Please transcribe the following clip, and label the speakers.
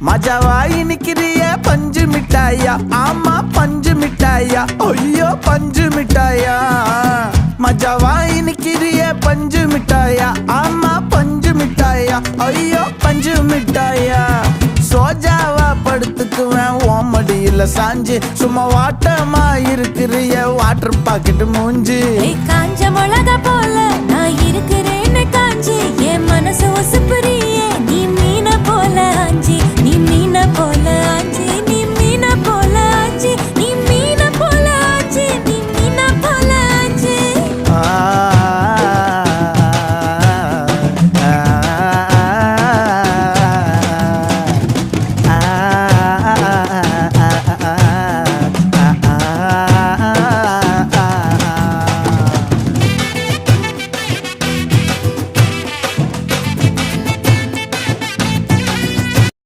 Speaker 1: மஜாவா இனிக்கிறிய பஞ்சு மிட்டாயா, ஆமா பஞ்சு மிட்டாயா, ஐயோ பஞ்சு மிட்டாயா. மஜாவா இனிக்கிறிய பஞ்சு மிட்டாயா, ஆமா பஞ்சு மிட்டாயா, ஐயோ பஞ்சு மிட்டாயா. சோஜாவா படுத்துக்குவேன் ஓமடியில சாஞ்சு, சும்மா வாட்டமா இருக்கிறிய வாட்டர் பாக்கெட் மூஞ்சி.
Speaker 2: காஞ்ச மிளகா போல நான் இருக்கிறேன்னு காஞ்சி என் மனசு ஒசுப்புரி